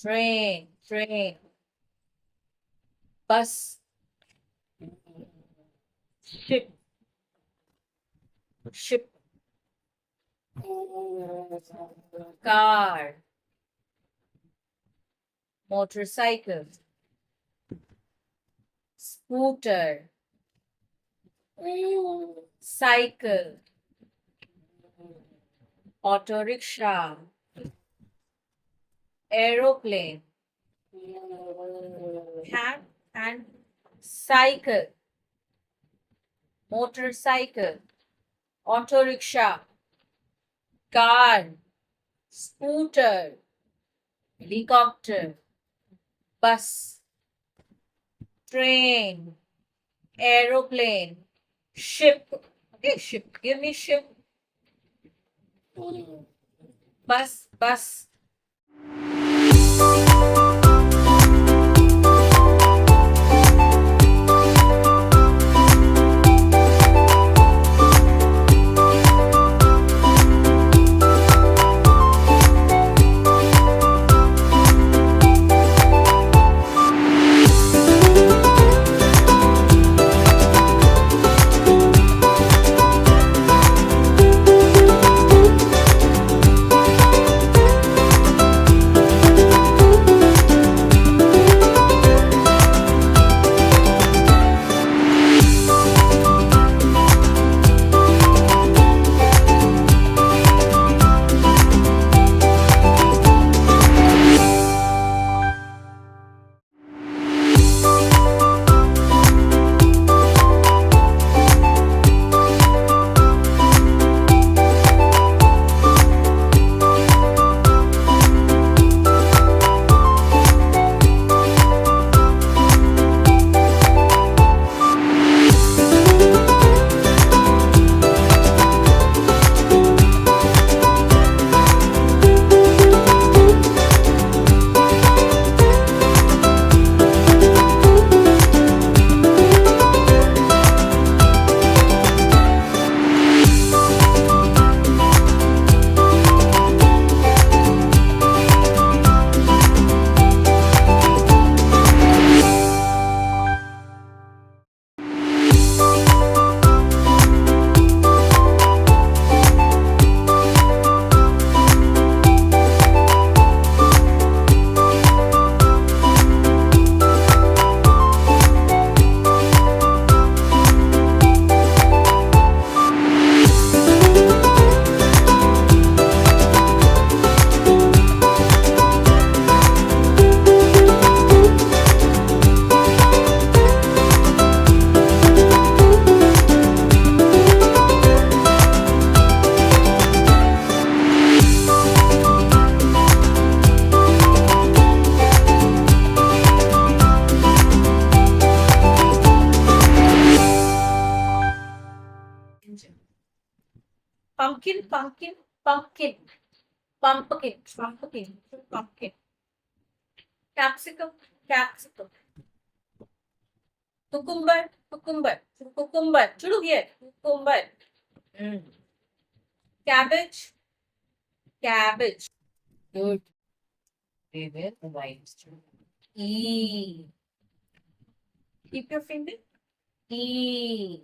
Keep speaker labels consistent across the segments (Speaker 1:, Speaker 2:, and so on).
Speaker 1: Train, train. Bus, ship, ship. Car, motorcycle, scooter, cycle, auto rickshaw, aeroplane, hand and cycle, motorcycle, auto rickshaw, car, scooter, helicopter, bus, train, aeroplane, ship. Okay, ship. Give me ship. Bus, bus. Pumpkin, pumpkin, pumpkin, pumpkin, pumpkin, pumpkin. Capsicum, capsicum. Cucumber, cucumber, cucumber. Chulu here, cucumber. Cabbage, cabbage. Good. They were the right. E. Keep your finger. E.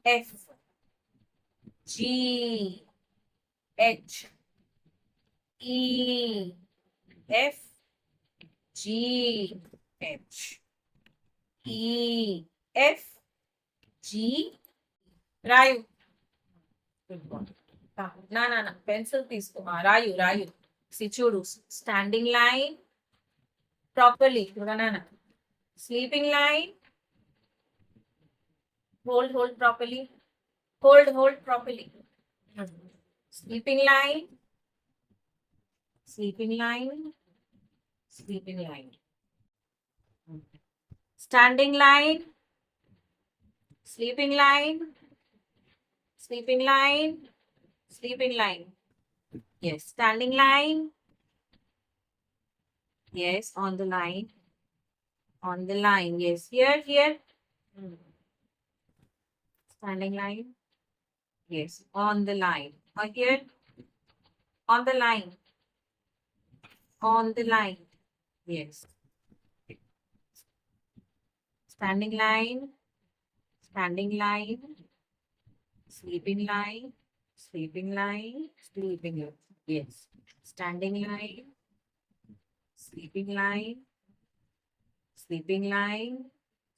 Speaker 1: F. G. H. E. F. G. H. E. F. G. Rayu. Good boy. Na. Pencil తీసుకో రాయు రాయు చూడు standing line properly చూడనా sleeping line hold properly hold properly sleeping line sleeping line sleeping line standing line sleeping line sleeping line sleeping line yes standing line yes on the line yes here standing line yes on the line or here On the line. On the line. Yes. Standing line. Standing line. Sleeping line. Sleeping line. Sleeping line. Yes. Standing line. Sleeping line. Sleeping line.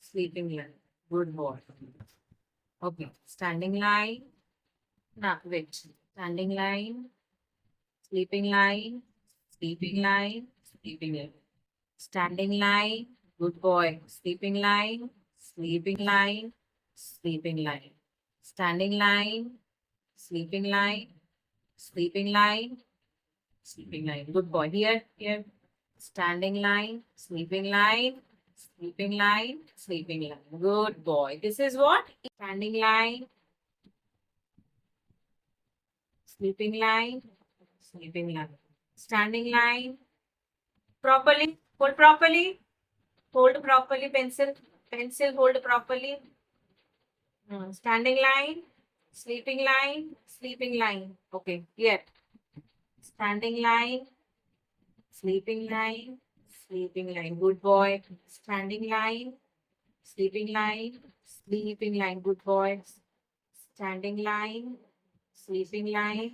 Speaker 1: Sleeping line. Good boy. Okay. Standing line. Now, wait. Standing line. Sleeping line. Sleeping line. Sleeping line. Standing line. Good boy. Sleeping line. Sleeping line. Sleeping line. Standing line. Sleeping line. Sleeping line. Sleeping line. Good boy. Here. Here. Standing line. Sleeping line. Sleeping line. Sleeping line. Good boy. This is what? Standing line. Sleeping line. Sleeping line. Standing line. Properly. Hold properly. Hold properly. Pencil. Pencil. Hold properly. Standing line. Sleeping line. Sleeping line. Okay. Here. Standing line. Sleeping line. Sleeping line. Good boy. Standing line. Sleeping line. Sleeping line. Good boy. Standing line. Sleeping line.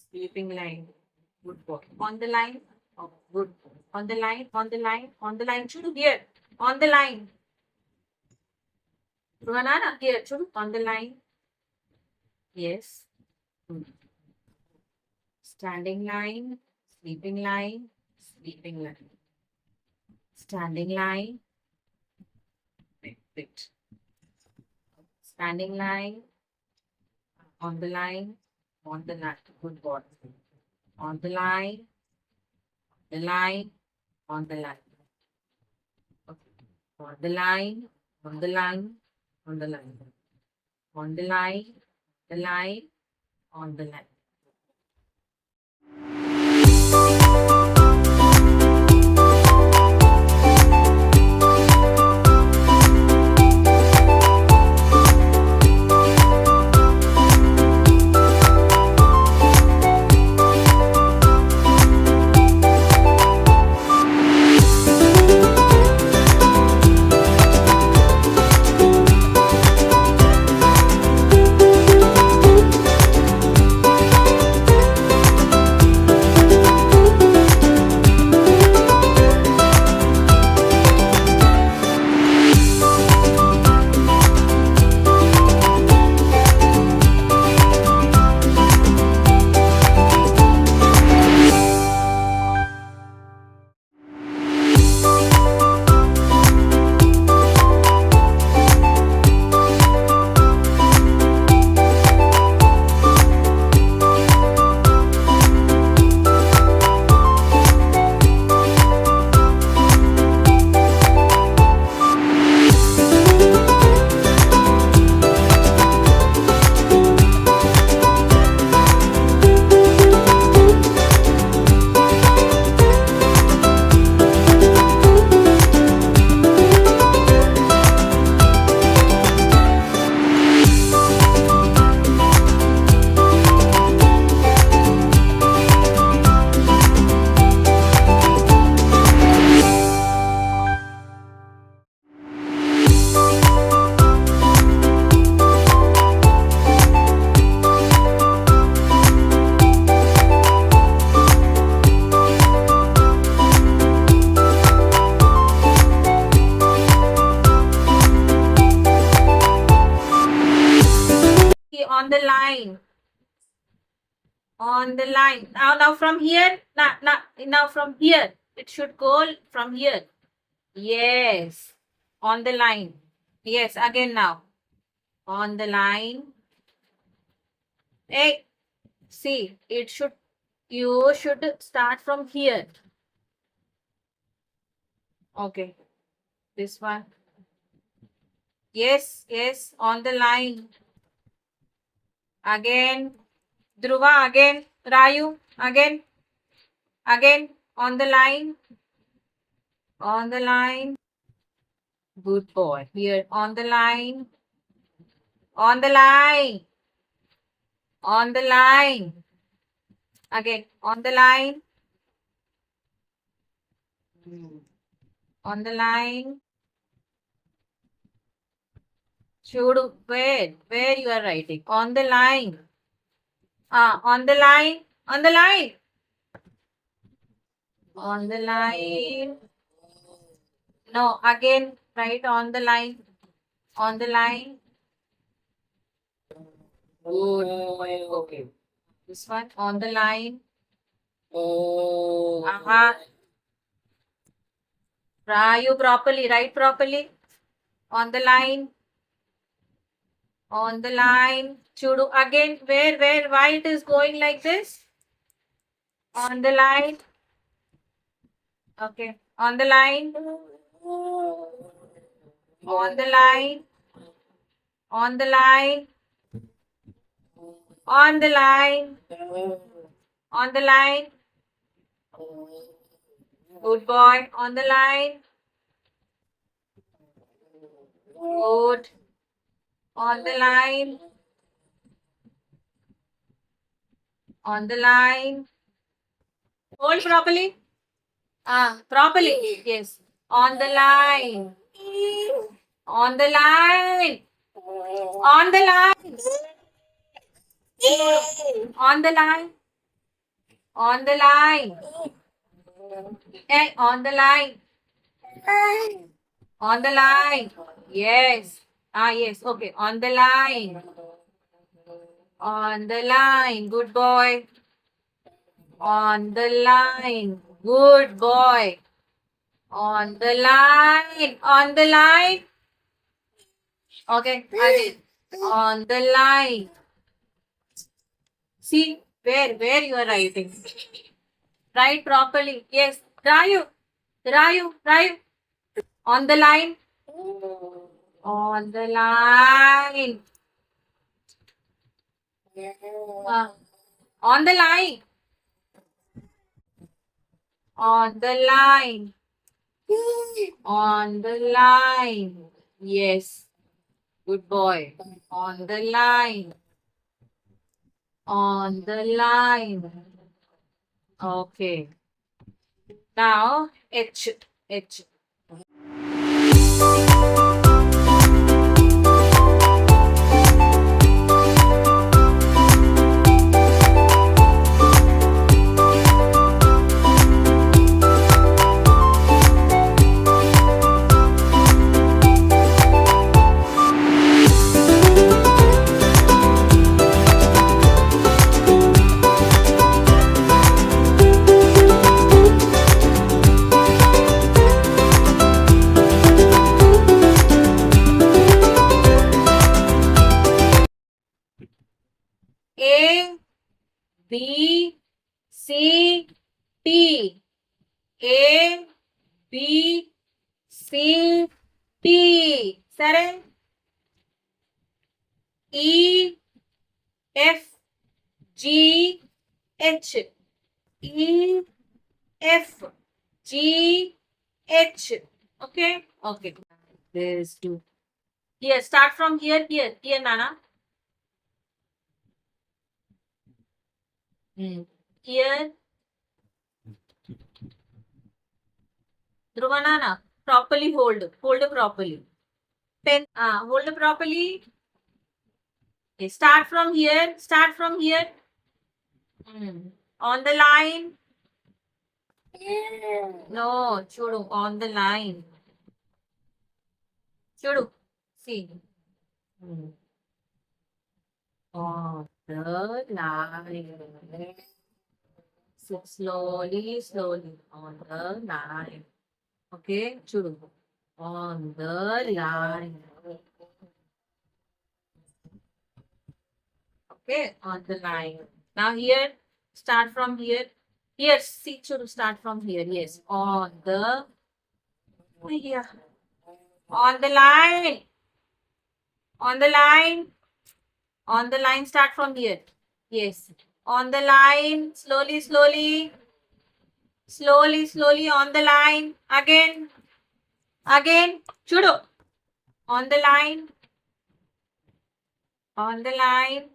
Speaker 1: Sleeping line. Good boy. On the line. Oh, good. On the line. On the line. On the line. Chudu here. On the line. Ruanana here. Chudu. On the line. Yes. Hmm. Standing line. Sleeping line. Sleeping line. Standing line. Wait, wait. Standing line. On the line. On the line. Good boy. On the line. The line. On the line. Okay. On the line. On the line. On the line. On the line. The line. On the line. On the line. On the line. Now from here. Now from here. It should go from here. Yes. On the line. Yes. Again now. On the line. Hey. See. It should. You should start from here. Okay. This one. Yes. Yes. On the line. Again. Dhruva, again. Rayu, again. Again. On the line. On the line. Good boy. Here. On the line. On the line. On the line. Again, on the line. On the line. Should where you are writing? On the line. On the line. On the line. On the line. No, again, write on the line. On the line. Good. Okay. This one on the line. You properly, write properly. On the line. On the line. Chudu again. Why it is going like this? On the line. Okay. On the line. On the line. On the line. On the line. On the line. Good boy. On the line. Good. On the line. On the line. Hold properly. Properly. Yes. On the line. On the line. On the line. On the line. On the line. Hey, on the line. On the line. Yes. Yes. Okay. On the line. On the line. Good boy. On the line. Good boy. On the line. On the line. Okay. Again. On the line. See where you are writing. Write properly. Yes. Rayu. On the line. On the line. On the line. On the line. On the line. Yes. Good boy. On the line. On the line. Okay. Now H. A, B, C, T. A, B, C, T. Sare? E, F, G, H. E, F, G, H. Okay? Okay. There's two. Here, start from here, Nana. Here. Dhruva Nana, properly hold. Hold properly. Pen, hold properly. Okay, start from here. On the line. No, Chudu, on the line. Chudu, see. On the line. So slowly, on the line. Okay, Chudu. On the line. Okay, on the line. Now here, start from here. Here, see, Chudu, start from here. Yes, on the here. On the line. On the line. On the line, start from here. Yes. On the line. Slowly. Slowly on the line. Again. Chudu. On the line. On the line.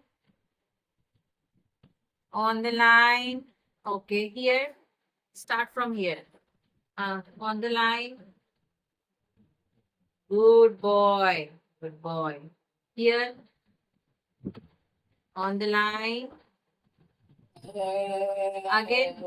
Speaker 1: On the line. Okay, here. Start from here. On the line. Good boy. Good boy. Here. On the line. Again.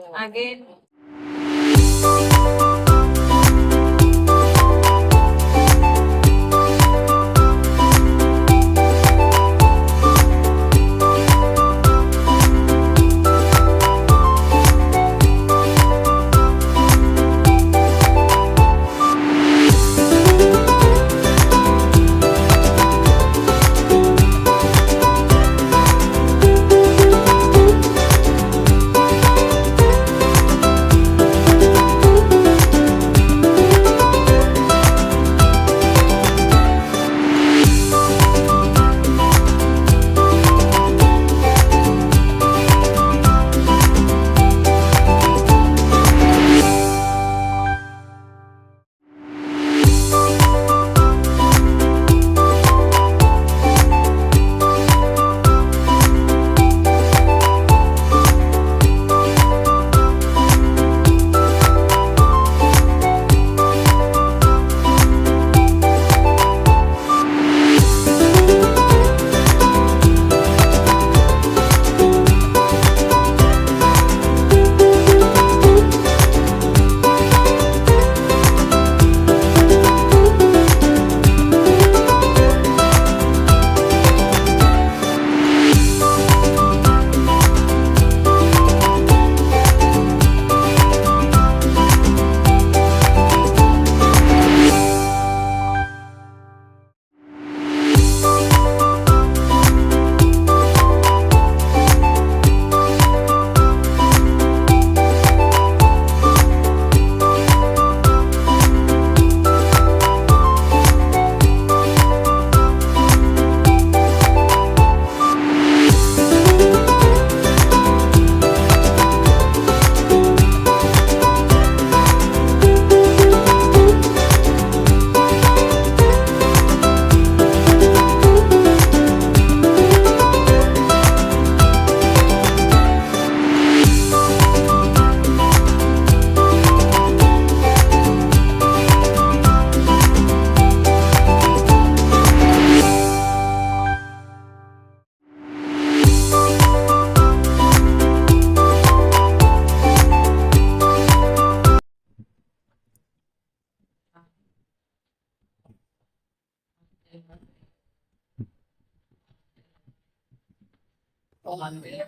Speaker 1: On the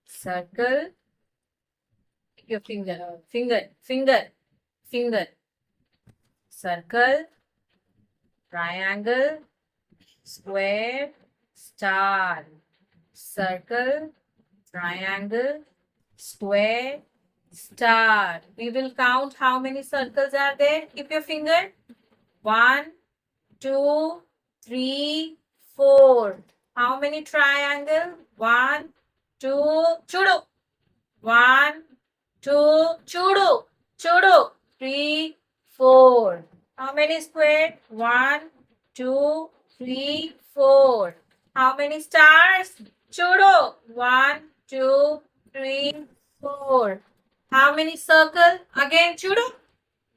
Speaker 1: circle. Your finger. Circle, triangle, square, star. Circle, triangle, square, star. We will count how many circles are there. Keep your finger. 1, 2, 3, 4. How many triangle? 1, 2, chudu. 1, 2, chudu. 3, 4. How many square? 1, 2, 3, 4. How many stars? Chudu. 1, 2, 3, 4. How many circle? Again chudu.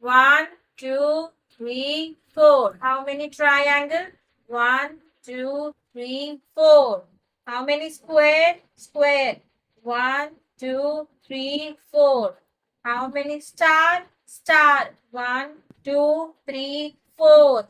Speaker 1: 1, 2, 3, 4. How many triangle? 1, 2, 3, 4. How many square? Square. 1, 2, 3, 4. How many star? Star. 1, 2, 3, 4.